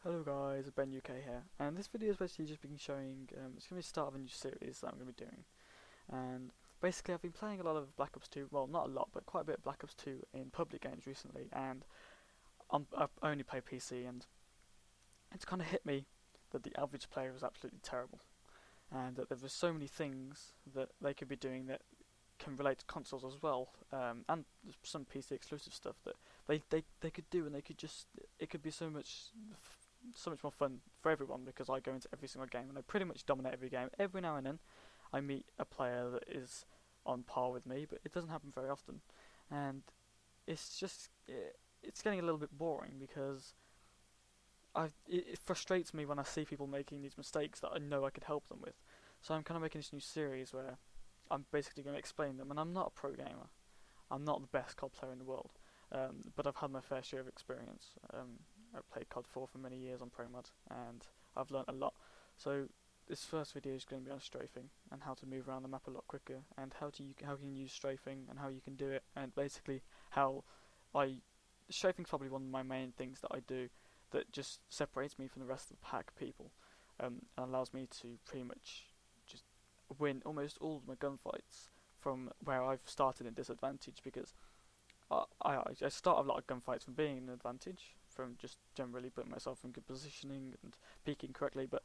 Hello guys, Ben UK here, and this video is basically just been showing, it's going to be the start of a new series that I'm going to be doing, and basically I've been playing a lot of Black Ops 2, well not a lot, but quite a bit of Black Ops 2 in public games recently, and I've only played PC, and it's kind of hit me that the average player is absolutely terrible, and that there are so many things that they could be doing that can relate to consoles as well, and some PC exclusive stuff that they could do, and they could just, it could be so much more fun for everyone because I go into every single game and I pretty much dominate every game. Every now and then I meet a player that is on par with me, but it doesn't happen very often, and it's getting a little bit boring because it frustrates me when I see people making these mistakes that I know I could help them with. So I'm kind of making this new series where I'm basically going to explain them, and I'm not a pro gamer. I'm not the best COD player in the world, but I've had my fair share of experience. I've played COD 4 for many years on ProMod, and I've learnt a lot. So this first video is going to be on strafing and how to move around the map a lot quicker, and how you can use strafing and how you can do it, and basically how strafing is probably one of my main things that I do that just separates me from the rest of the pack people, and allows me to pretty much just win almost all of my gunfights from where I've started in disadvantage, because I start a lot of gunfights from being in an advantage, from just generally putting myself in good positioning and peeking correctly, but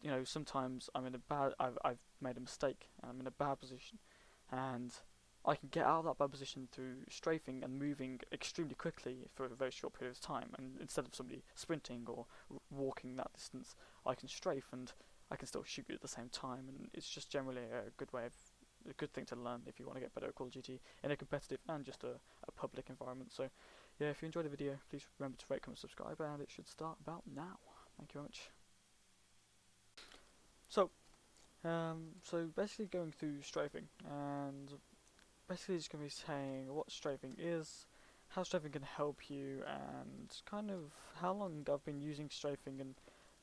you know, sometimes I've made a mistake and I'm in a bad position, and I can get out of that bad position through strafing and moving extremely quickly for a very short period of time, and instead of somebody sprinting or walking that distance, I can strafe and I can still shoot you at the same time, and it's just generally a good thing to learn if you want to get better at Call of Duty in a competitive and just a public environment. So yeah, if you enjoyed the video, please remember to rate, comment, subscribe, and it should start about now. Thank you very much. So basically going through strafing, and basically just going to be saying what strafing is, how strafing can help you, and kind of how long I've been using strafing, and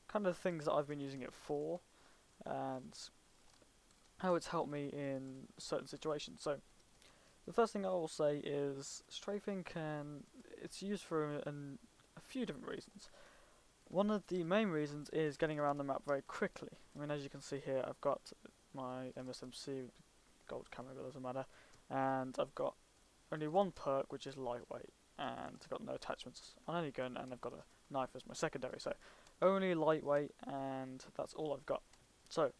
kind of things that I've been using it for, and how it's helped me in certain situations. So the first thing I will say is strafing it's used for a few different reasons. One of the main reasons is getting around the map very quickly. I mean, as you can see here, I've got my MSMC gold camo, but it doesn't matter, and I've got only one perk, which is lightweight, and I've got no attachments on any gun, and I've got a knife as my secondary, so only lightweight, and that's all I've got. So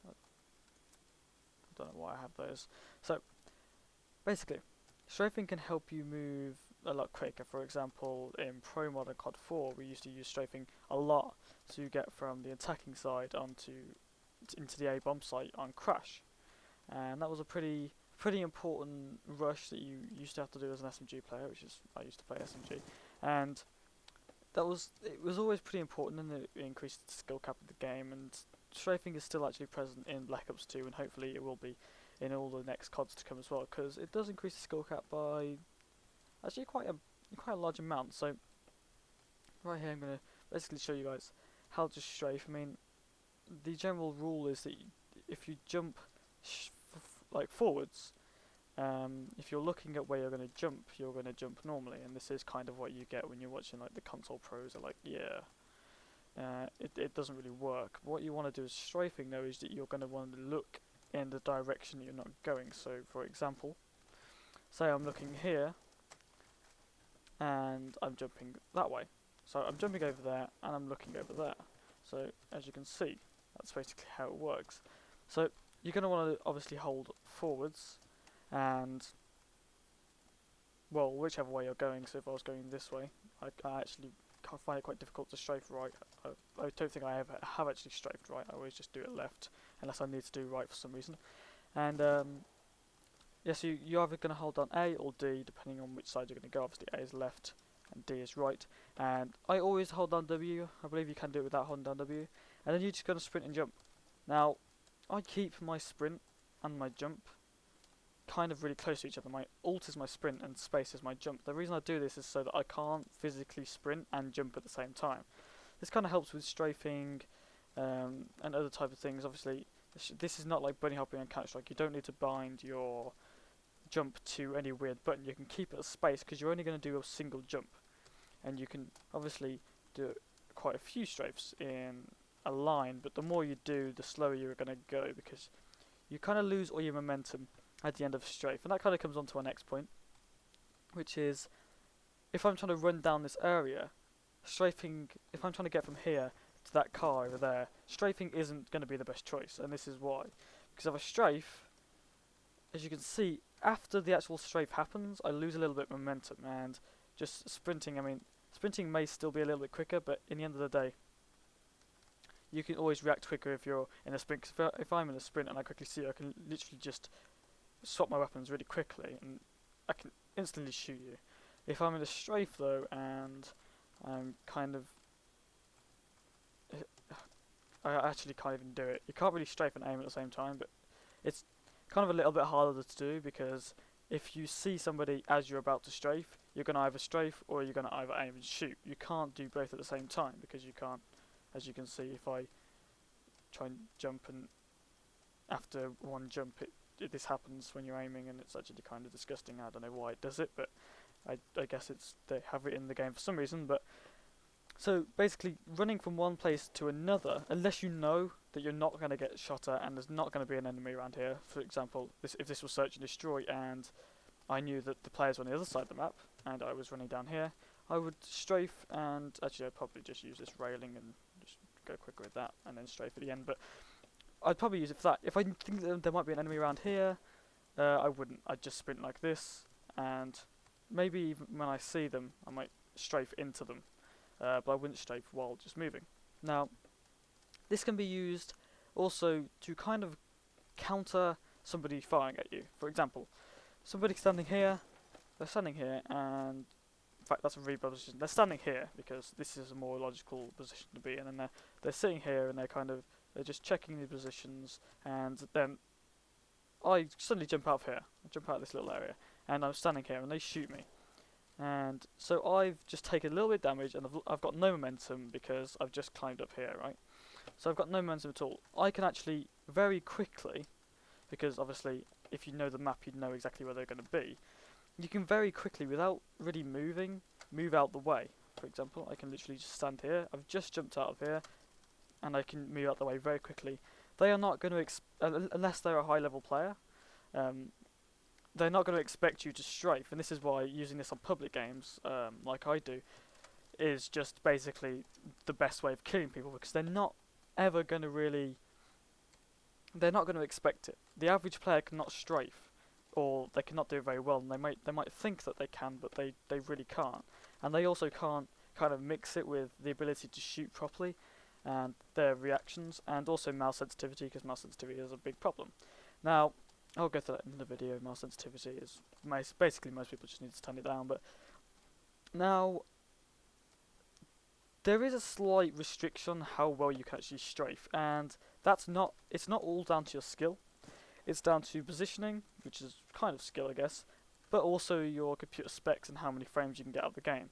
I don't know why I have those. So basically, strafing can help you move a lot quicker. For example, in Pro Mod and COD 4, we used to use strafing a lot to get from the attacking side into the A bomb site on Crash, and that was a pretty important rush that you used to have to do as an SMG player, which is I used to play SMG, and it was always pretty important, and it increased the skill cap of the game. And strafing is still actually present in Black Ops 2, and hopefully it will be in all the next CODs to come as well, because it does increase the skill cap by actually quite a large amount. So right here I'm going to basically show you guys how to strafe. I mean, the general rule is that if you jump like forwards, if you're looking at where you're going to jump normally, and this is kind of what you get when you're watching like the console pros are like, yeah, it doesn't really work. What you want to do with strafing though is that you're going to want to look in the direction you're not going. So for example, say I'm looking here and I'm jumping that way, so I'm jumping over there and I'm looking over there. So as you can see, that's basically how it works. So you're going to want to obviously hold forwards, and well, whichever way you're going. So if I was going this way, I actually find it quite difficult to strafe right. I don't think I ever have actually strafed right. I always just do it left unless I need to do right for some reason. And yeah, so you're either going to hold down A or D depending on which side you're going to go. Obviously A is left and D is right, and I always hold down W. I believe you can do it without holding down W, and then you're just going to sprint and jump. Now I keep my sprint and my jump kind of really close to each other. My alt is my sprint and space is my jump. The reason I do this is so that I can't physically sprint and jump at the same time. This kind of helps with strafing and other type of things. Obviously this is not like bunny hopping on Counter Strike. You don't need to bind your jump to any weird button. You can keep it as space because you're only going to do a single jump, and you can obviously do quite a few strafes in a line, but the more you do, the slower you're going to go because you kind of lose all your momentum at the end of a strafe. And that kind of comes on to our next point, which is if I'm trying to run down this area, strafing, if I'm trying to get from here to that car over there, strafing isn't going to be the best choice, and this is why. Because of a strafe, as you can see, after the actual strafe happens, I lose a little bit of momentum, and just sprinting, I mean, sprinting may still be a little bit quicker, but in the end of the day, you can always react quicker if you're in a sprint. Because if I'm in a sprint and I quickly see you, I can literally just swap my weapons really quickly, and I can instantly shoot you. If I'm in a strafe though, and I'm kind of, I actually can't even do it. You can't really strafe and aim at the same time, but it's kind of a little bit harder to do because if you see somebody as you're about to strafe, you're going to either strafe or you're going to either aim and shoot. You can't do both at the same time because you can't, as you can see, if I try and jump and after one jump this happens when you're aiming, and it's actually kind of disgusting. I don't know why it does it, but I guess they have it in the game for some reason. But so basically running from one place to another, unless you know that you're not going to get shot at and there's not going to be an enemy around here. For example, if this was search and destroy and I knew that the players were on the other side of the map and I was running down here, I would strafe, and actually I'd probably just use this railing and just go quicker with that and then strafe at the end. But I'd probably use it for that. If I think that there might be an enemy around here, I wouldn't. I'd just sprint like this, and maybe even when I see them, I might strafe into them, but I wouldn't strafe while just moving. Now, this can be used also to kind of counter somebody firing at you. For example, somebody standing here, they're standing here, and in fact that's a rebuild position. They're standing here because this is a more logical position to be in, and they're sitting here and they're just checking the positions, and then I suddenly jump out of here. I jump out of this little area, and I'm standing here, and they shoot me. And so I've just taken a little bit of damage, and I've got no momentum because I've just climbed up here, right? So I've got no momentum at all. I can actually very quickly, because obviously if you know the map, you know exactly where they're going to be. You can very quickly, without really moving, move out the way. For example, I can literally just stand here. I've just jumped out of here, and I can move out the way very quickly. They are not going to, unless they're a high-level player, they're not going to expect you to strafe, and this is why using this on public games, like I do, is just basically the best way of killing people, because they're not ever going to really, they're not going to expect it. The average player cannot strafe, or they cannot do it very well, and they might think that they can, but they really can't. And they also can't kind of mix it with the ability to shoot properly, and their reactions, and also mouse sensitivity, because mouse sensitivity is a big problem. Now, I'll go through that in the video. Mouse sensitivity is basically most people just need to turn it down, but now there is a slight restriction on how well you can actually strafe, and it's not all down to your skill. It's down to positioning, which is kind of skill, I guess, but also your computer specs and how many frames you can get out of the game.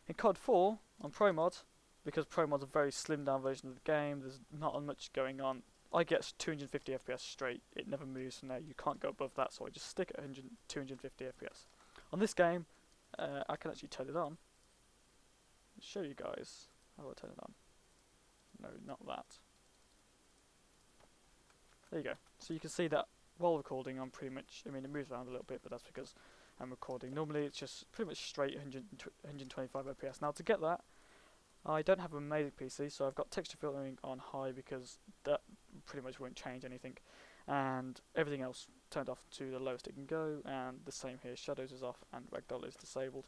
In COD 4 on Pro Mod, because Pro Mod's a very slimmed down version of the game, there's not much going on. I get 250 FPS straight, it never moves from there, you can't go above that, so I just stick at 250 FPS. On this game, I can actually turn it on. I'll show you guys how I turn it on. No, not that. There you go. So you can see that while recording, I'm pretty much, I mean it moves around a little bit, but that's because I'm recording. Normally it's just pretty much straight 125 FPS. Now to get that, I don't have an amazing PC, so I've got texture filtering on high because that pretty much won't change anything, and everything else turned off to the lowest it can go, and the same here, shadows is off and ragdoll is disabled.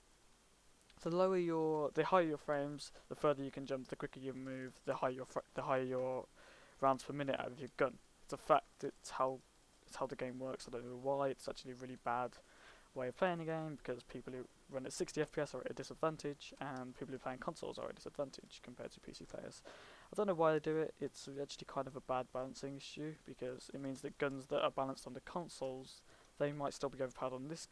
So the higher your frames, the further you can jump, the quicker you move, the higher your rounds per minute out of your gun. It's a fact. It's how the game works. I don't know why. It's actually a really bad way of playing the game, because people who run at 60 FPS are at a disadvantage, and people who play on consoles are at a disadvantage compared to PC players. I don't know why they do it. It's actually kind of a bad balancing issue, because it means that guns that are balanced on the consoles, they might still be overpowered on this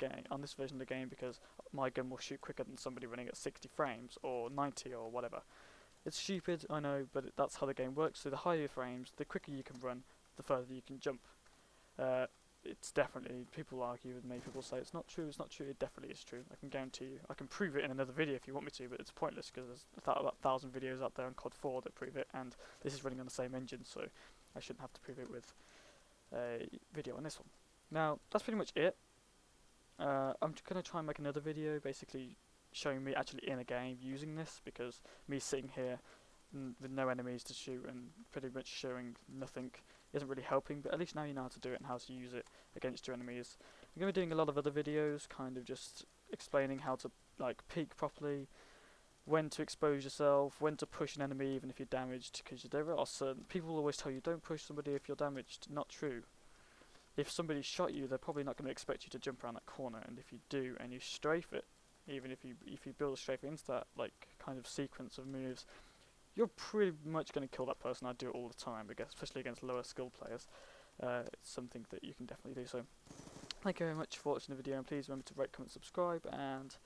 version of the game, because my gun will shoot quicker than somebody running at 60 frames or 90 or whatever. It's stupid, I know, but that's how the game works. So the higher your frames, the quicker you can run, the further you can jump. it's definitely, people argue with me, people say it's not true, it definitely is true. I can guarantee you. I can prove it in another video if you want me to, but it's pointless because there's about 1,000 videos out there on COD 4 that prove it, and this is running on the same engine, so I shouldn't have to prove it with a video on this one. Now, that's pretty much it. I'm going to try and make another video basically showing me actually in a game using this, because me sitting here with no enemies to shoot and pretty much showing nothing isn't really helping, but at least now you know how to do it and how to use it against your enemies. I'm going to be doing a lot of other videos kind of just explaining how to like peek properly, when to expose yourself, when to push an enemy even if you're damaged, because there are certain people always tell you don't push somebody if you're damaged. Not true. If somebody shot you, they're probably not going to expect you to jump around that corner, and if you do and you strafe it, even if you build a strafe into that like kind of sequence of moves, you're pretty much going to kill that person. I do it all the time, I guess, especially against lower skill players. It's something that you can definitely do. So, thank you very much for watching the video, and please remember to rate, comment, subscribe, and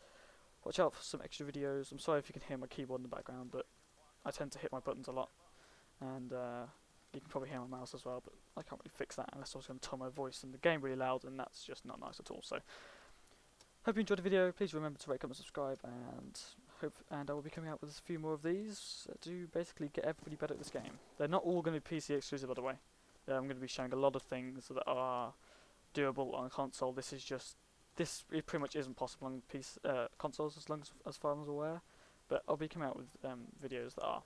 watch out for some extra videos. I'm sorry if you can hear my keyboard in the background, but I tend to hit my buttons a lot, and you can probably hear my mouse as well, but I can't really fix that unless I was going to tone my voice in the game really loud, and that's just not nice at all. So, hope you enjoyed the video. Please remember to rate, comment, subscribe, and I will be coming out with a few more of these to basically get everybody better at this game. They're not all going to be PC exclusive, by the way. I'm going to be showing a lot of things that are doable on console. This pretty much isn't possible on PC, consoles as far as I'm aware, but I'll be coming out with videos that are.